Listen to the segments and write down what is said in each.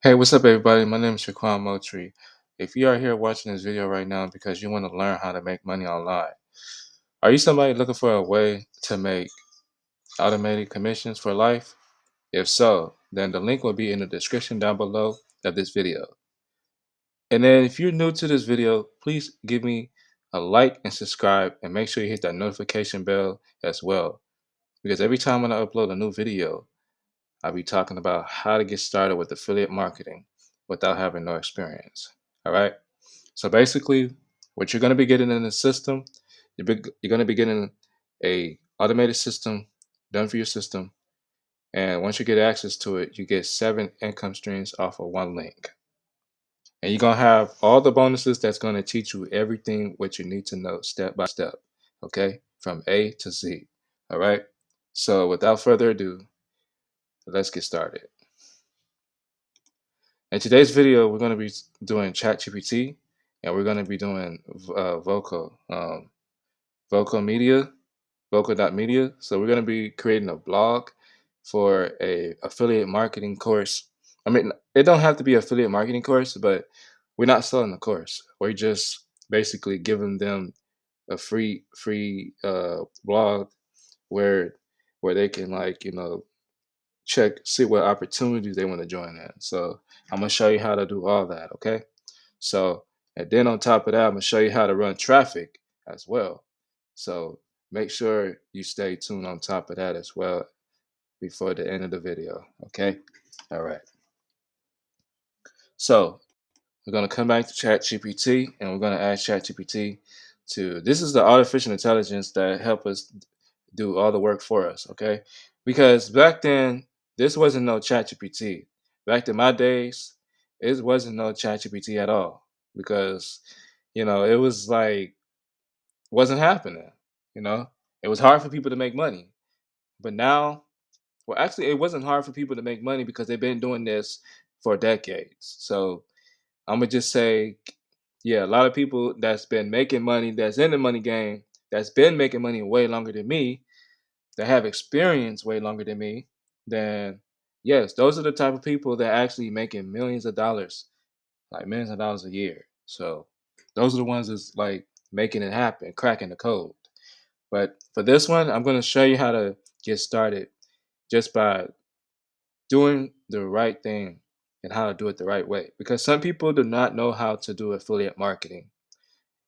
Hey, what's up, everybody? My name is Shaquan Motri. If you are here watching this video right now because you want to learn how to make money online, are you somebody looking for a way to make automated commissions for life? If so, then the link will be in the description down below of this video. And then if you're new to this video, please give me a like and subscribe and make sure you hit that notification bell as well. Because every time when I upload a new video, I'll be talking about how to get started with affiliate marketing without having no experience. All right. So basically, what you're going to be getting in the system, you're going to be getting a automated system done for your system. And once you get access to it, you get 7 income streams off of one link. And you're going to have all the bonuses that's going to teach you everything what you need to know step by step. Okay. From A to Z. All right. So without further ado, let's get started. In today's video, we're going to be doing ChatGPT, and we're going to be doing Vocal Media, Vocal.media. So we're going to be creating a blog for a affiliate marketing course. I mean, it don't have to be affiliate marketing course, but we're not selling the course. We're just basically giving them a free blog where they can see what opportunities they want to join in. So I'm gonna show you how to do all that. Okay. So and then on top of that, I'm gonna show you how to run traffic as well. So make sure you stay tuned on top of that as well before the end of the video. Okay. All right. So we're gonna come back to ChatGPT and we're gonna ask ChatGPT to this is the artificial intelligence that help us do all the work for us, okay? Because back then, this wasn't no ChatGPT. Back in my days, it wasn't no ChatGPT at all because, it was like wasn't happening. You know, it was hard for people to make money. But now, well, actually, it wasn't hard for people to make money because they've been doing this for decades. So I'm gonna just say, yeah, a lot of people that's been making money, that's in the money game, that's been making money way longer than me, that have experience way longer than me, then yes, those are the type of people that actually making millions of dollars, like millions of dollars a year. So those are the ones that's like making it happen, cracking the code. But for this one, I'm going to show you how to get started just by doing the right thing and how to do it the right way. Because some people do not know how to do affiliate marketing.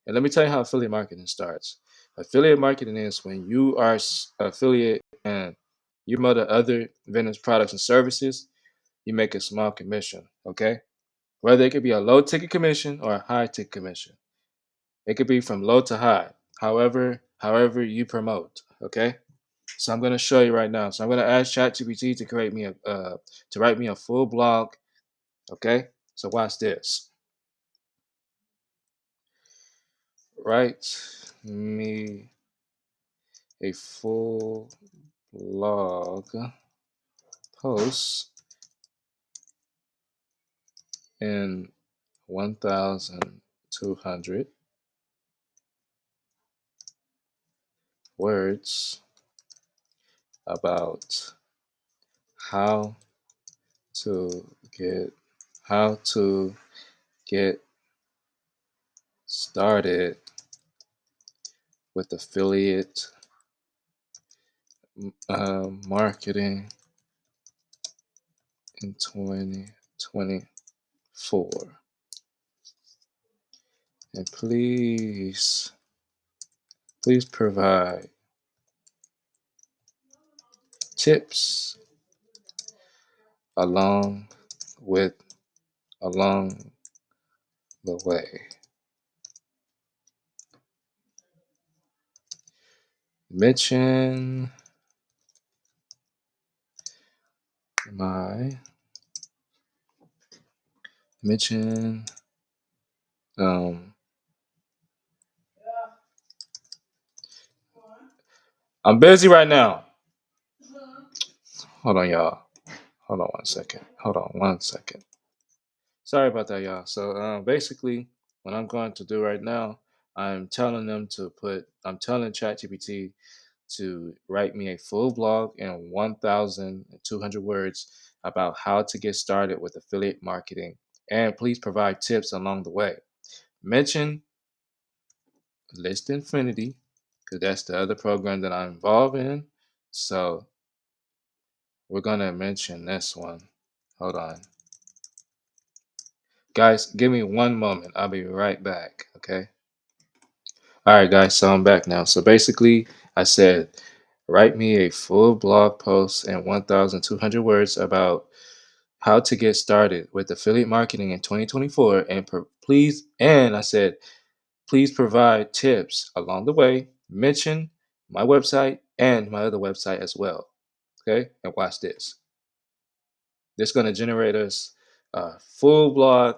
And let me tell you how affiliate marketing starts. Affiliate marketing is when you are affiliate and you promote other vendors' products and services, you make a small commission. Okay, whether it could be a low ticket commission or a high ticket commission, it could be from low to high. However you promote. Okay, so I'm going to show you right now. So I'm going to ask ChatGPT to create me to write me a full blog. Okay, so watch this. Write me a full blog post in 1,200 words about how to get how to get started with affiliate marketing in 2024. And please provide tips along with along the way. Mention my mention um I'm busy right now. Hold on, y'all. Hold on one second. Hold on one second. Sorry about that, y'all. So basically, what I'm going to do right now, I'm telling ChatGPT to write me a full blog in 1,200 words about how to get started with affiliate marketing, and please provide tips along the way. Mention List Infinity, because that's the other program that I'm involved in. So we're going to mention this one. Hold on. Guys, give me one moment. I'll be right back. Okay. All right, guys. So I'm back now. So basically, I said, write me a full blog post in 1,200 words about how to get started with affiliate marketing in 2024. And I said, please provide tips along the way. Mention my website and my other website as well. Okay. And watch this. This is going to generate us a full blog.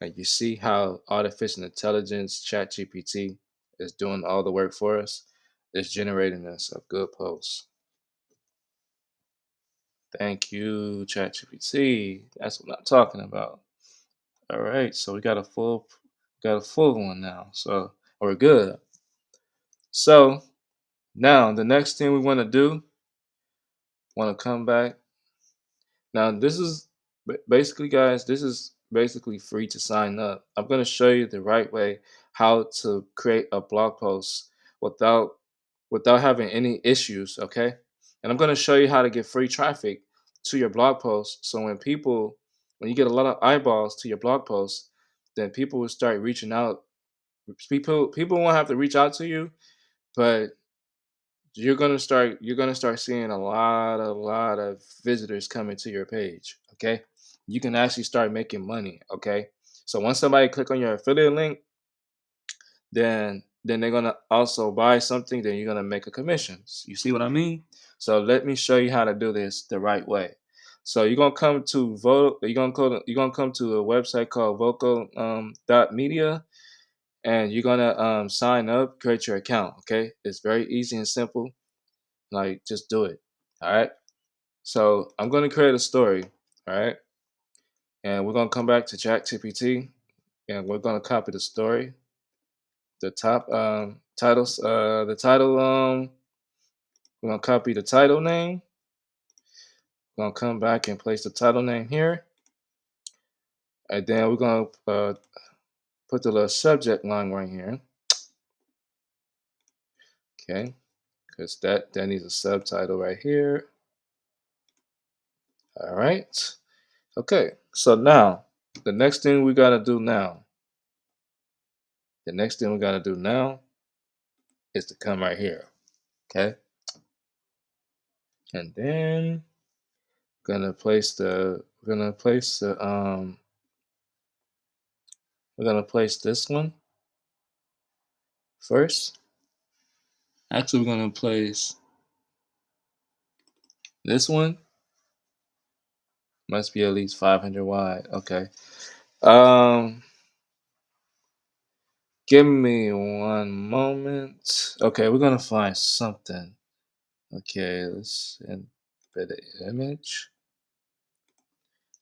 And you see how artificial intelligence, ChatGPT, is doing all the work for us. It's generating us a good post. Thank you, ChatGPT. That's what I'm talking about. All right, so we got a full one now. So we're good. So now the next thing we want to do, want to come back. Now this is basically, guys, this is basically free to sign up. I'm going to show you the right way how to create a blog post without without having any issues, okay? And I'm going to show you how to get free traffic to your blog post, so when you get a lot of eyeballs to your blog post, then people will start reaching out. People won't have to reach out to you, but you're gonna start seeing a lot of visitors coming to your page. Okay, you can actually start making money. Okay, so once somebody click on your affiliate link, then they're gonna also buy something. Then you're gonna make a commission. You see what I mean? So let me show you how to do this the right way. So you're gonna come to vote. You're gonna come to a website called Vocal dot media, and you're gonna sign up, create your account. Okay, it's very easy and simple. Like, just do it. All right. So I'm going to create a story. All right. And we're going to come back to ChatGPT, and we're going to copy the story, the top titles, the title. We're going to copy the title name. We're going to come back and place the title name here. And then we're going to put the little subject line right here. Okay. Because that needs a subtitle right here. All right. Okay. So now, the next thing we got to do now, the next thing we got to do now is to come right here. Okay. And then we're gonna place this one first. Actually, we're gonna place this one. Must be at least 500 wide. Okay. Um, give me one moment. Okay, we're gonna find something. Okay, let's embed an image.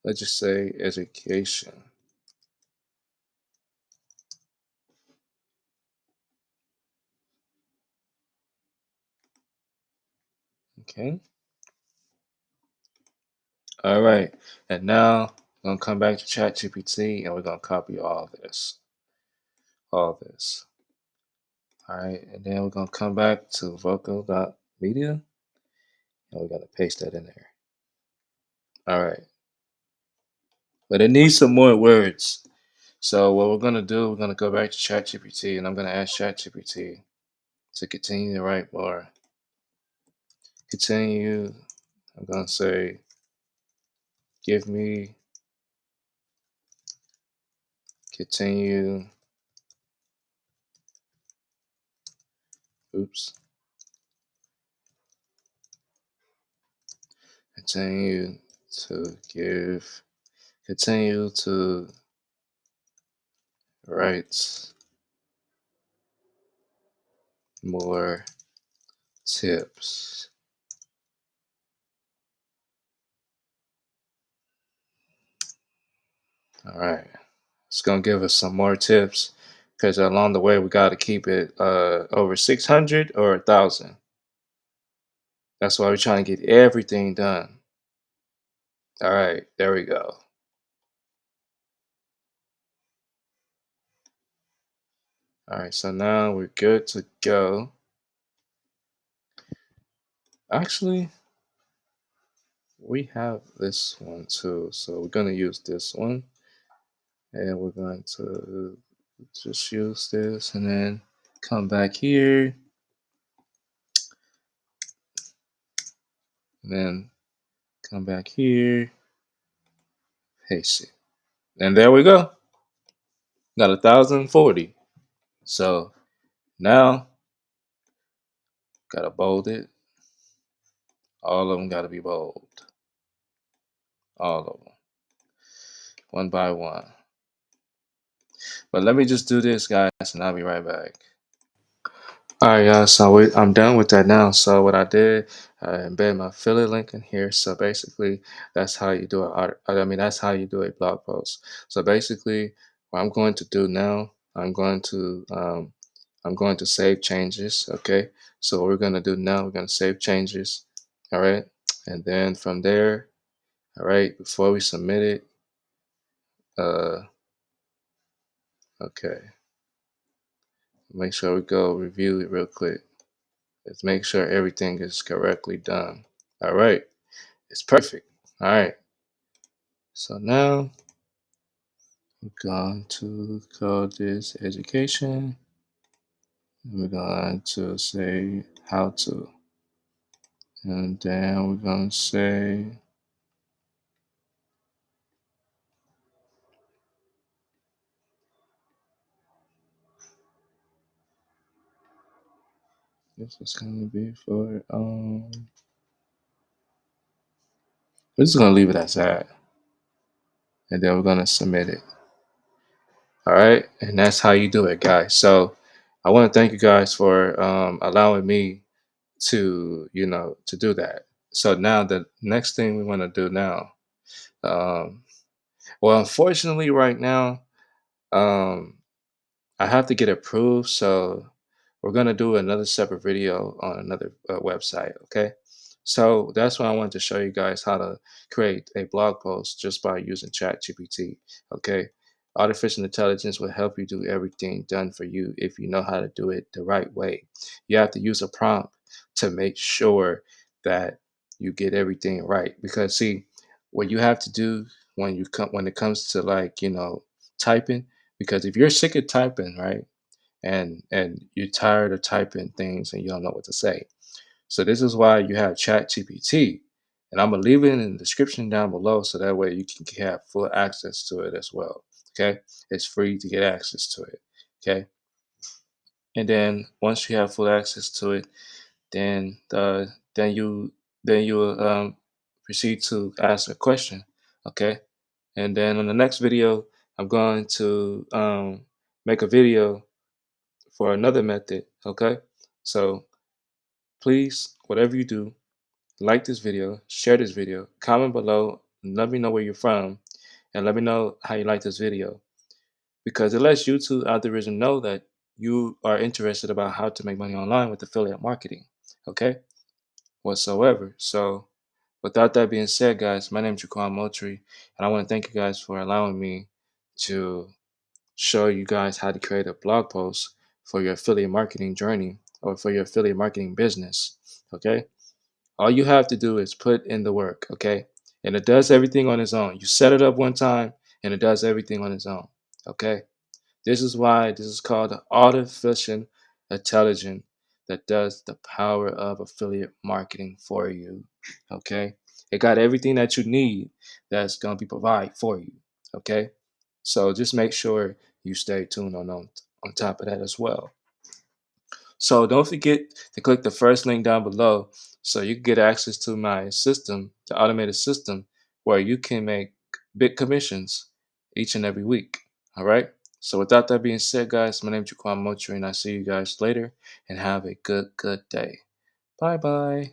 Let's just say education. Okay. All right. And now we're gonna come back to ChatGPT and we're gonna copy all this. All this. All right. And then we're gonna come back to vocal.media and we're gonna paste that in there. All right. But it needs some more words. So what we're gonna do, we're gonna go back to ChatGPT and I'm gonna ask ChatGPT to continue to write more. Continue. I'm gonna say, give me, continue. Oops. Continue to give. Continue to write more tips. All right. It's gonna give us some more tips because along the way we got to keep it over 600 or 1,000. That's why we're trying to get everything done. All right, there we go. All right, so now we're good to go. Actually, we have this one too, so we're gonna use this one, and we're going to just use this, and then come back here, and then come back here, paste it, and there we go. Got 1,040. So now gotta bold it. All of them gotta be bold. All of them, one by one. But let me just do this, guys, and I'll be right back. All right, guys. So I'm done with that now. So what I did, I embed my affiliate link in here. So basically, that's how you do I mean, that's how you do a blog post. So basically, what I'm going to do now, I'm going to save changes. Okay. So what we're going to do now, we're going to save changes. All right. And then from there, all right, before we submit it, uh, okay, make sure we go review it real quick. Let's make sure everything is correctly done. All right. It's perfect. All right. So now we're going to call this education. And we're going to say how to. And then we're going to say this is going to be for, we're just going to leave it as that. And then we're going to submit it. All right. And that's how you do it, guys. So I want to thank you guys for allowing me to do that. So now the next thing we want to do now, um, well, unfortunately, right now, um, I have to get approved. So we're gonna do another separate video on another website. Okay. So that's why I wanted to show you guys how to create a blog post just by using ChatGPT. Okay. Artificial intelligence will help you do everything done for you if you know how to do it the right way. You have to use a prompt to make sure that you get everything right. Because see, what you have to do when it comes to typing, because if you're sick of typing, right? And you're tired of typing things and you don't know what to say. So this is why you have Chat GPT. And I'm gonna leave it in the description down below so that way you can have full access to it as well. Okay. It's free to get access to it. Okay. And then once you have full access to it, then you proceed to ask a question. Okay. And then on the next video, I'm going to make a video for another method. Okay. So please, whatever you do, like this video, share this video, comment below, and let me know where you're from, and let me know how you like this video, because it lets YouTube algorithm know that you are interested about how to make money online with affiliate marketing. Okay, whatsoever. So without that being said, guys, my name is Jaquan Moultrie, and I want to thank you guys for allowing me to show you guys how to create a blog post for your affiliate marketing journey or for your affiliate marketing business. Okay. All you have to do is put in the work. Okay. And it does everything on its own. You set it up one time and it does everything on its own. Okay. This is why this is called the artificial intelligence that does the power of affiliate marketing for you. Okay. It got everything that you need that's going to be provided for you. Okay. So just make sure you stay tuned on top of that as well. So don't forget to click the first link down below so you can get access to my system, the automated system, where you can make big commissions each and every week. All right. So without that being said, guys, my name is Jaquan Moultrie, and I see you guys later and have a good day. Bye bye.